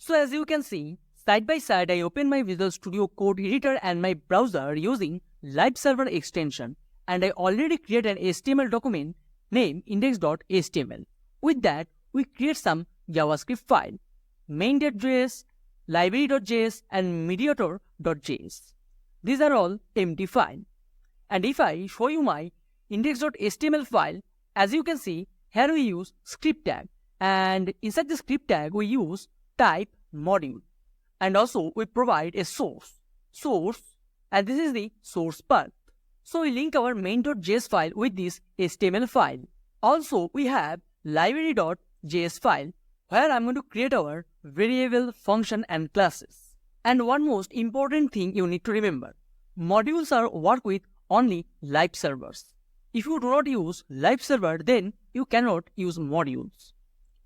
So as you can see, side by side I open my Visual Studio Code editor and my browser using live server extension, and I already create an HTML document named index.html. With that, we create some JavaScript file, main.js, library.js and mediator.js. These are all empty files. And if I show you my index.html file, as you can see, here we use script tag, and inside the script tag we use type module, and also we provide a source, and this is the source path. So we link our main.js file with this HTML file. Also we have library.js file where I'm going to create our variable, function and classes. And one most important thing you need to remember, modules are work with only live servers. If you do not use live server, then you cannot use modules.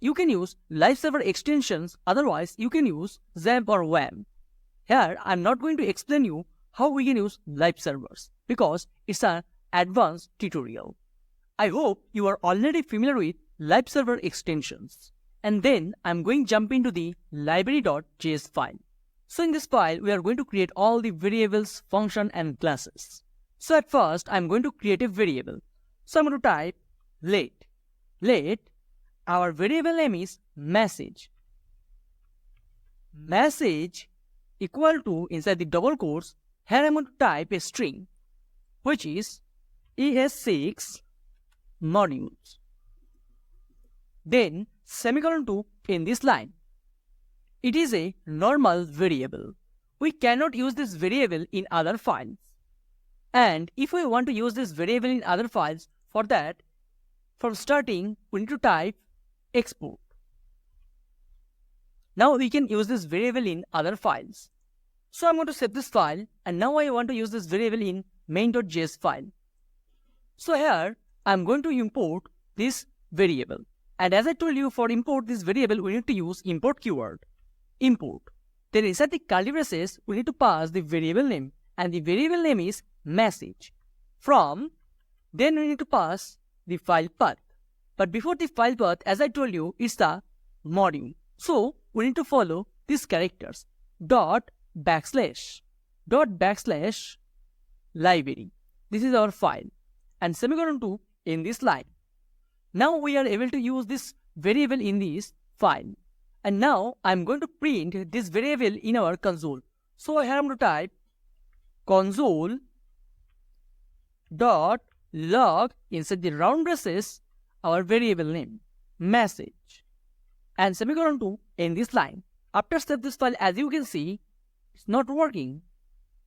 You can use live server extensions, otherwise you can use XAMPP or WAMP. Here I'm not going to explain you how we can use live servers because it's an advanced tutorial. I hope you are already familiar with live server extensions. And then I'm going to jump into the library.js file. So in this file, we are going to create all the variables, function and classes. So at first, I'm going to create a variable. So I'm going to type let our variable name is message. Message equal to, inside the double quotes, here I'm going to type a string, which is ES6 modules. Then semicolon 2 in this line. It is a normal variable. We cannot use this variable in other files. And if we want to use this variable in other files, for that, from starting, we need to type export. Now we can use this variable in other files. So I'm going to save this file, and now I want to use this variable in main.js file. So here, I'm going to import this variable. And as I told you, for import this variable, we need to use import keyword. Import. Then inside the curly braces, we need to pass the variable name, and the variable name is message. From, then we need to pass the file path. But before the file path, as I told you, it's the module. So we need to follow these characters. Dot backslash library. This is our file. And semicolon 2 in this line. Now we are able to use this variable in this file. And now I'm going to print this variable in our console. So here I'm going to type console dot log, inside the round braces, our variable name, message, and semicolon 2 in this line. After save this file, as you can see, it's not working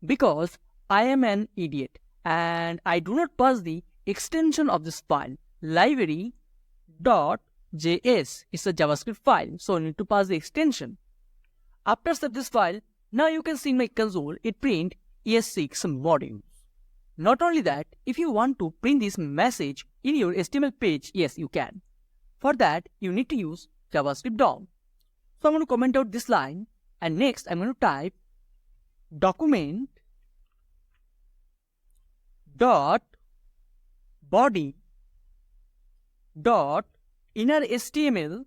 because I am an idiot and I do not pass the extension of this file, library.js. It's a JavaScript file, so I need to pass the extension. After save this file, now you can see in my console, it print ES6 modules. Not only that, if you want to print this message in your HTML page, yes, you can. For that, you need to use JavaScript DOM. So I'm going to comment out this line, and next I'm going to type document dot body dot inner HTML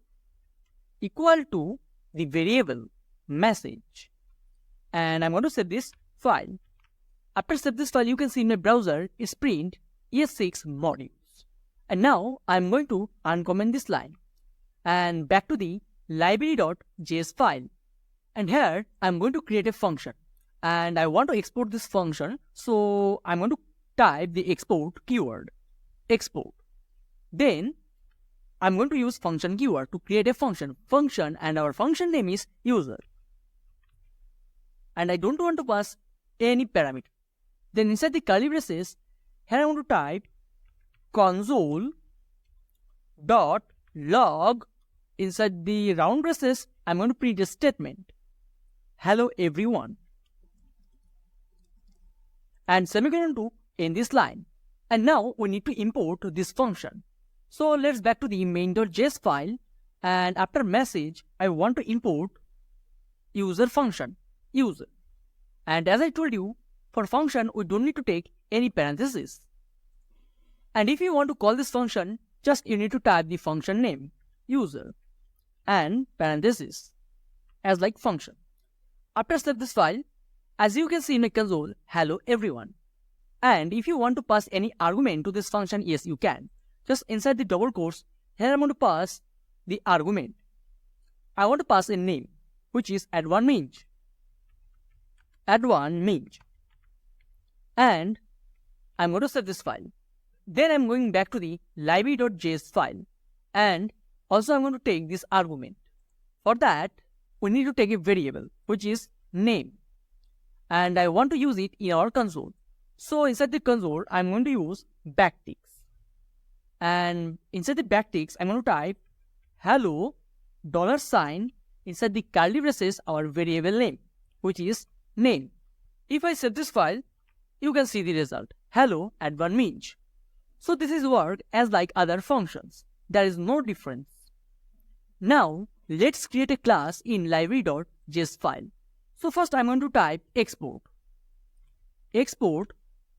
equal to the variable message, and I'm going to save this file. After save this file, you can see in my browser is print ES6 modules. And now I'm going to uncomment this line and back to the library.js file. And here I'm going to create a function and I want to export this function. So I'm going to type the export keyword, export. Then I'm going to use function keyword to create a function, and our function name is user. And I don't want to pass any parameter. Then inside the curly braces, here I want to type console dot log. Inside the round braces, I'm going to print a statement, hello everyone, and semicolon 2 in this line. And now we need to import this function. So let's back to the main.js file, and after message, I want to import user function, user. And as I told you, for function, we don't need to take any parentheses. And if you want to call this function, just you need to type the function name, user, and parentheses. as like function. After save this file, as you can see in my console, hello everyone. And if you want to pass any argument to this function, yes you can. Just inside the double quotes, here I'm going to pass the argument. I want to pass a name, which is add1minj. Add1minj. And I'm going to save this file. Then I'm going back to the library.js file. And also I'm going to take this argument. For that, we need to take a variable, which is name. And I want to use it in our console. So inside the console, I'm going to use backticks. And inside the backticks, I'm going to type hello $, inside the curly braces our variable name, which is name. If I save this file, you can see the result, hello add1minj. So this is work as like other functions. There is no difference. Now let's create a class in library.js file. So first I'm going to type export.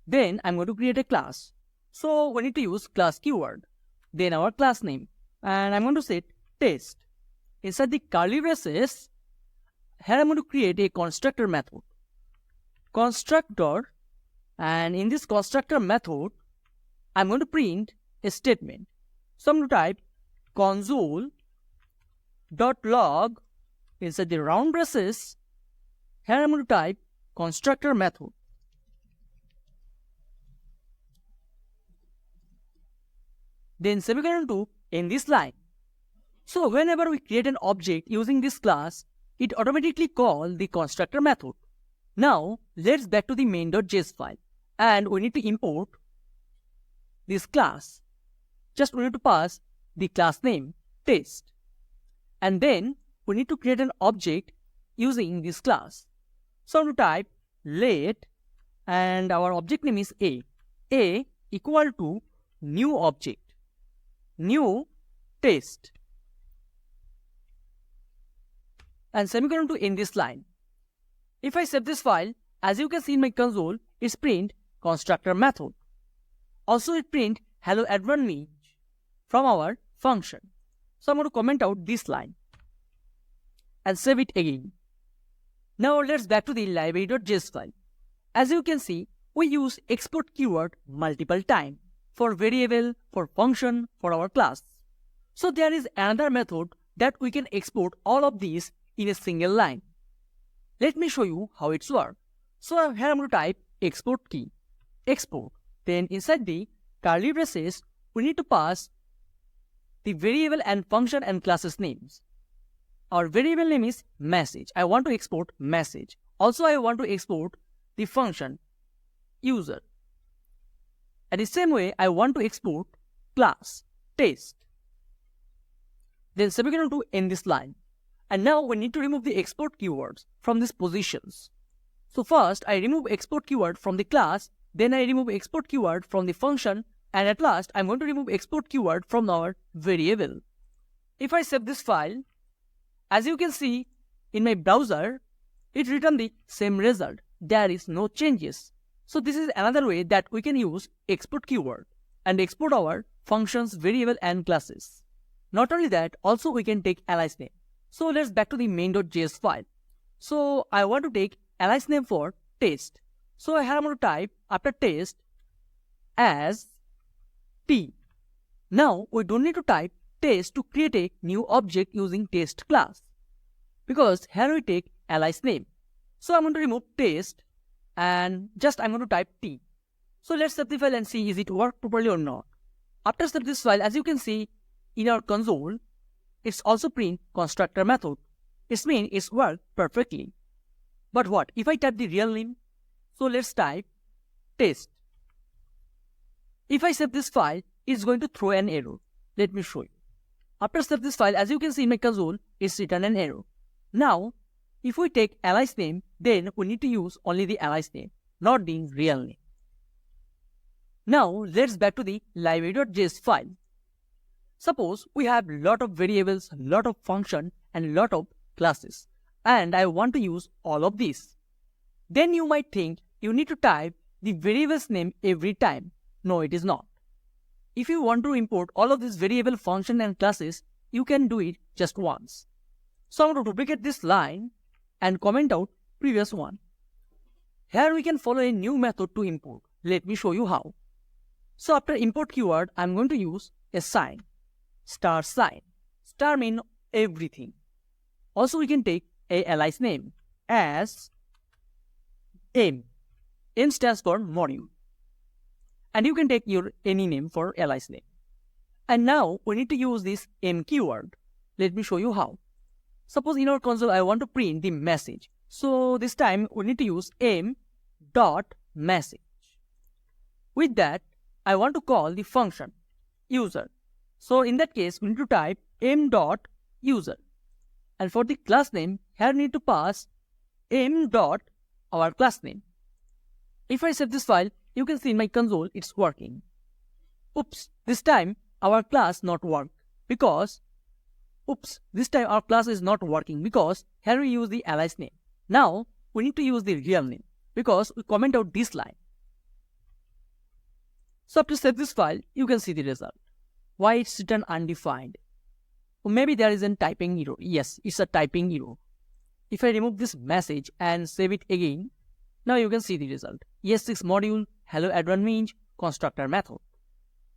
Then I'm going to create a class. So we need to use class keyword. Then our class name. And I'm going to set test. Inside the curly braces, here I'm going to create a constructor method. Constructor. And in this constructor method, I'm going to print a statement. So I'm going to type console.log. Inside the round braces, here I'm going to type constructor method. Then semicolon 2 in this line. So whenever we create an object using this class, it automatically calls the constructor method. Now let's back to the main.js file. And we need to import this class. Just we need to pass the class name test. And then we need to create an object using this class. So I'm going to type let, and our object name is A. A equal to new object. New test. And semicolon to end this line. If I save this file, as you can see in my console, it's print constructor method. Also it print hello add1minj from our function. So I'm going to comment out this line and save it again. Now let's back to the library.js file. As you can see, we use export keyword multiple times for variable, for function, for our class. So there is another method that we can export all of these in a single line. Let me show you how it's work. So here I'm going to type export key, export. Then inside the curly braces, we need to pass the variable and function and classes names. Our variable name is message. I want to export message. Also I want to export the function user. And the same way I want to export class test. Then semicolon to end this line. And now we need to remove the export keywords from these positions. So first I remove export keyword from the class, then I remove export keyword from the function, and at last I'm going to remove export keyword from our variable. If I save this file, as you can see in my browser, it returned the same result. There is no changes. So this is another way that we can use export keyword and export our functions, variable and classes. Not only that, also we can take alias name. So let's back to the main.js file. So I want to take alias name for test. So here I'm going to type after test as t. Now we don't need to type test to create a new object using test class, because here we take alias name. So I'm going to remove test and just I'm going to type t. So let's save the file and see is it work properly or not. After save this file, as you can see in our console, it's also print constructor method. It means it's worked perfectly. But what if I type the real name? So let's type test. If I save this file, it's going to throw an error. Let me show you. After save this file, as you can see in my console, it's written an error. Now, if we take alias name, then we need to use only the alias name, not the real name. Now, let's back to the library.js file. Suppose we have lot of variables, lot of function and lot of classes, and I want to use all of these. Then you might think you need to type the variable's name every time. No, it is not. If you want to import all of these variable, function and classes, you can do it just once. So I'm going to duplicate this line and comment out previous one. Here we can follow a new method to import. Let me show you how. So after import keyword, I'm going to use a sign, star sign. Star means everything. Also we can take a alias name as M. M stands for module. And you can take your any name for alias name. And now we need to use this M keyword. Let me show you how. Suppose in our console I want to print the message. So this time we need to use M dot message. With that, I want to call the function user. So in that case, we need to type M dot user. And for the class name, here we need to pass M dot our class name. If I save this file, you can see in my console it's working. Oops, this time our class not work because this time our class is not working because here we use the alias name. Now we need to use the real name because we comment out this line. So after save this file, you can see the result. Why it's written undefined? Or maybe there is a typing error. Yes, it's a typing error. If I remove this message and save it again, now you can see the result. ES6 module, hello advanced means, constructor method.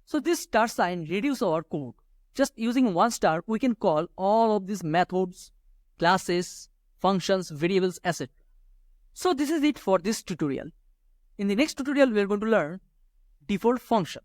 So this star sign reduces our code. Just using one star, we can call all of these methods, classes, functions, variables, etc. So this is it for this tutorial. In the next tutorial, we are going to learn default function.